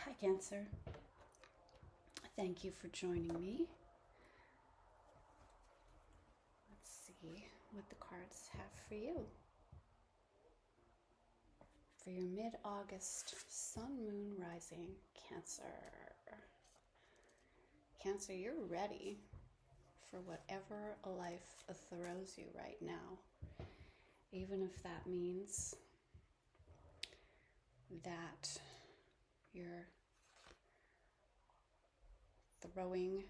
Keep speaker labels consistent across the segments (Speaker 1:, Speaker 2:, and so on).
Speaker 1: Hi, Cancer. Thank you for joining me. Let's see what the cards have for you. For your mid-August sun, moon, rising, Cancer. Cancer, you're ready for whatever life throws you right now. Even if that means that you're throwing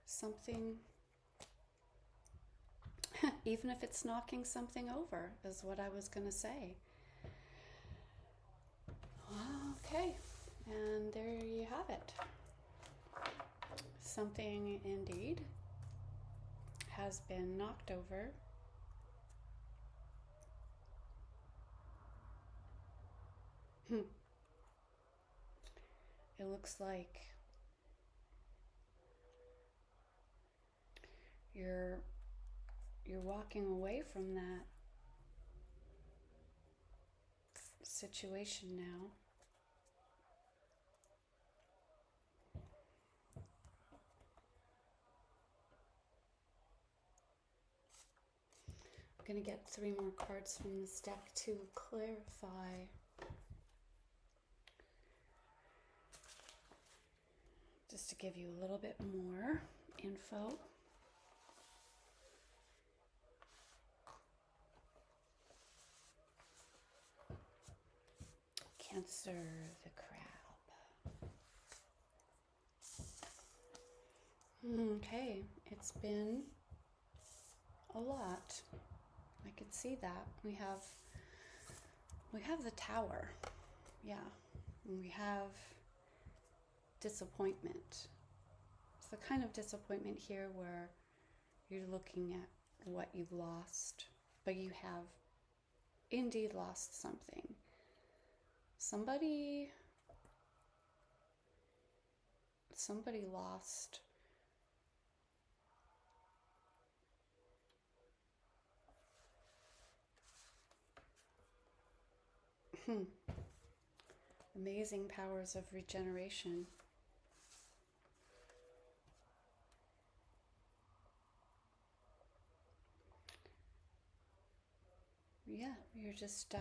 Speaker 1: something, even if it's knocking something over, is what I was going to say. Okay, and there you have it. Something indeed has been knocked over. It looks like you're walking away from that situation now. I'm going to get 3 more cards from this deck to clarify. Just to give you a little bit more info. Cancer, the crab. Okay, it's been a lot. I can see that. We have the Tower. Yeah. And we have disappointment. It's the kind of disappointment here where you're looking at what you've lost, but you have indeed lost something. Somebody lost amazing powers of regeneration. Yeah, you're just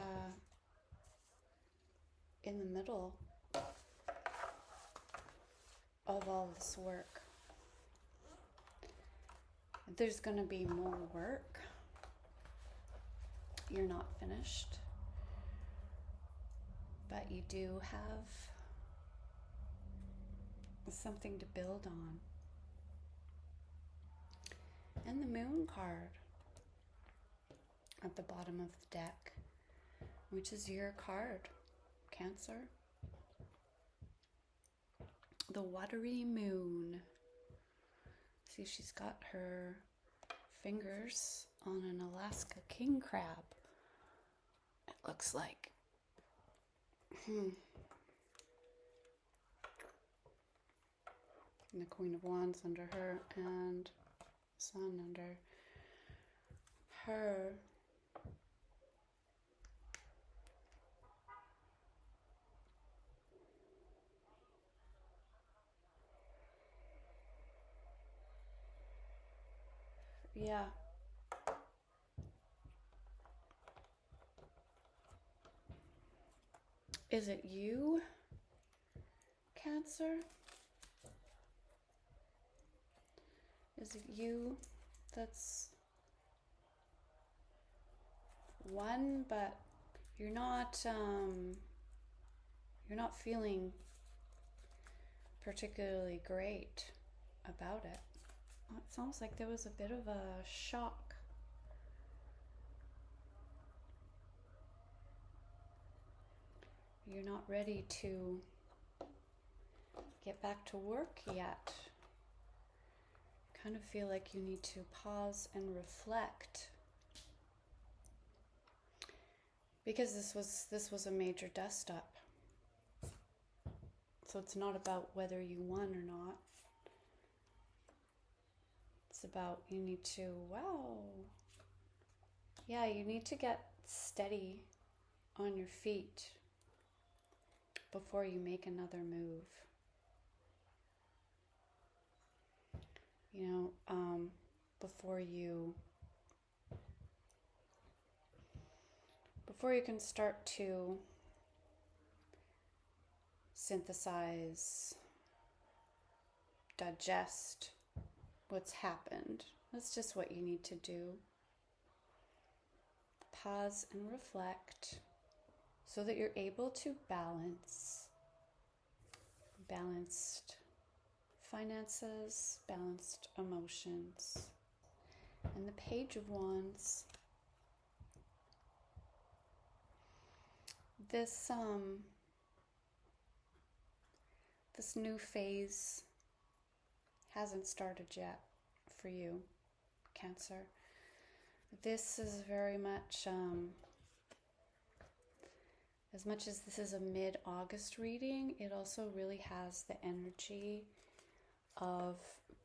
Speaker 1: in the middle of all this work. There's going to be more work. You're not finished, but you do have something to build on. And the Moon card at the bottom of the deck, which is your card, Cancer. The watery moon. See, she's got her fingers on an Alaska king crab, it looks like. And the Queen of Wands under her, and Sun under her. Yeah. Is it you, Cancer? Is it you that's one, but you're not feeling particularly great about it? It sounds like there was a bit of a shock. You're not ready to get back to work yet. Kind of feel like you need to pause and reflect, because this was a major dust up. So it's not about whether you won or not. It's about you need to, you need to get steady on your feet before you make another move. Before you can start to synthesize, digest what's happened. That's just what you need to do. Pause and reflect so that you're able to balanced finances, balanced emotions. And the Page of Wands, this new phase hasn't started yet for you, Cancer. This is very much, as much as this is a mid-August reading, it also really has the energy of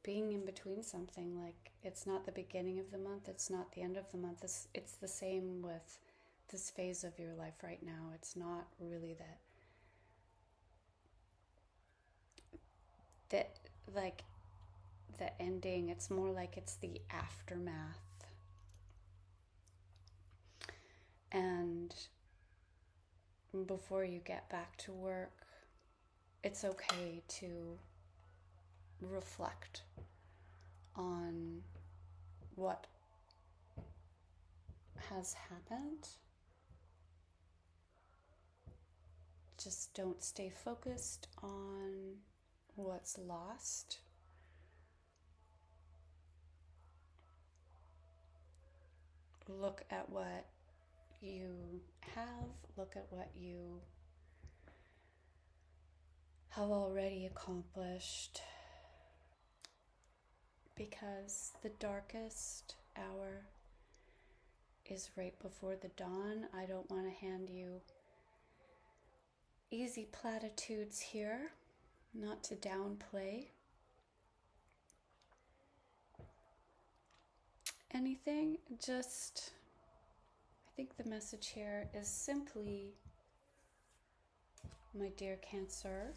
Speaker 1: being in between something. Like, it's not the beginning of the month, it's not the end of the month. It's the same with this phase of your life right now. It's not really like the ending. It's more like it's the aftermath. And before you get back to work, it's okay to reflect on what has happened. Just don't stay focused on what's lost. Look at what you have, look at what you have already accomplished, because the darkest hour is right before the dawn. I don't want to hand you easy platitudes here, not to downplay anything. Just, I think the message here is simply, my dear Cancer,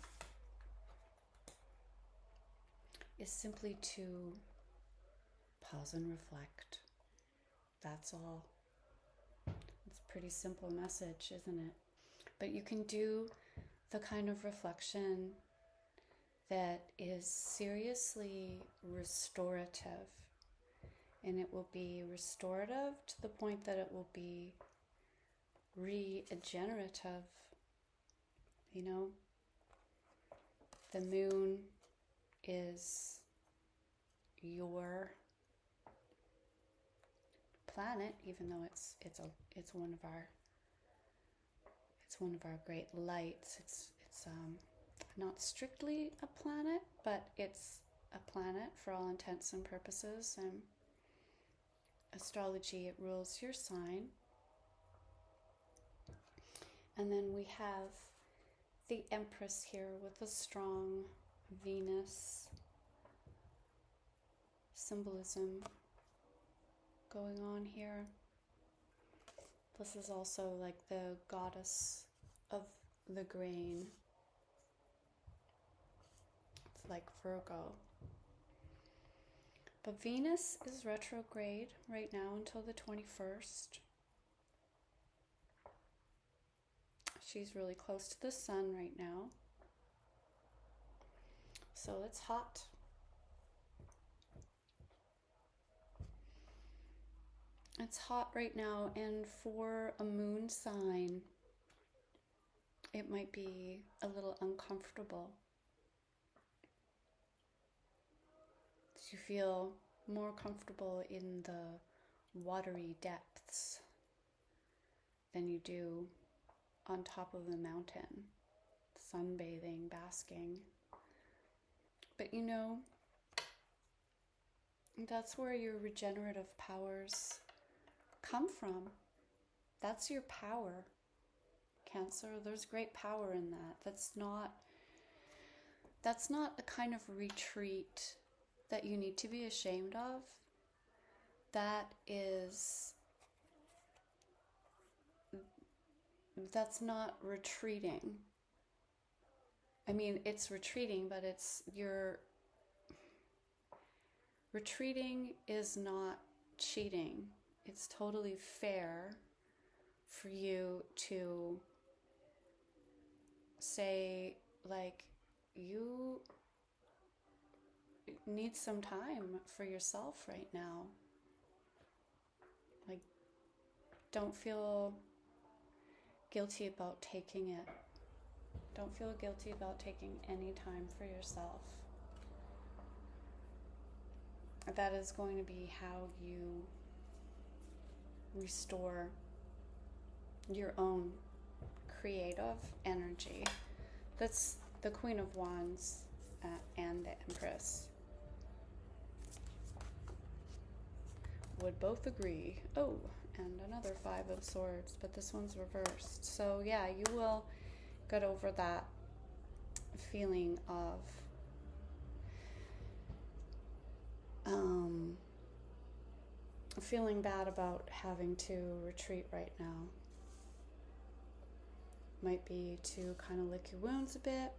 Speaker 1: is simply to pause and reflect. That's all. It's a pretty simple message, isn't it? But you can do the kind of reflection that is seriously restorative. And it will be restorative to the point that it will be regenerative. You know, the moon is your planet, even though it's one of our great lights. It's not strictly a planet, but it's a planet for all intents and purposes. And astrology, it rules your sign. And then we have the Empress here with a strong Venus symbolism going on here. This is also like the goddess of the grain. It's like Virgo. But Venus is retrograde right now until the 21st. She's really close to the sun right now. So it's hot. It's hot right now, and for a moon sign, it might be a little uncomfortable. You feel more comfortable in the watery depths than you do on top of the mountain, sunbathing, basking. But you know, that's where your regenerative powers come from. That's your power, Cancer. There's great power in that. That's not a kind of retreat that you need to be ashamed of. That's not retreating. I mean, it's retreating, but retreating is not cheating. It's totally fair for you to say, like, you need some time for yourself right now. Like, don't feel guilty about taking it. Don't feel guilty about taking any time for yourself. That is going to be how you restore your own creative energy. That's the Queen of Wands and the Empress. Would both agree. Oh, and another Five of Swords, but this one's reversed. So yeah, you will get over that feeling of feeling bad about having to retreat right now. Might be to kind of lick your wounds a bit,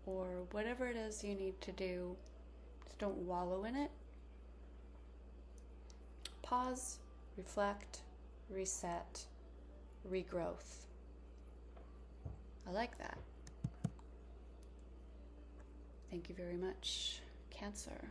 Speaker 1: or whatever it is you need to do. Just don't wallow in it. Pause, reflect, reset, regrowth. I like that. Thank you very much, Cancer.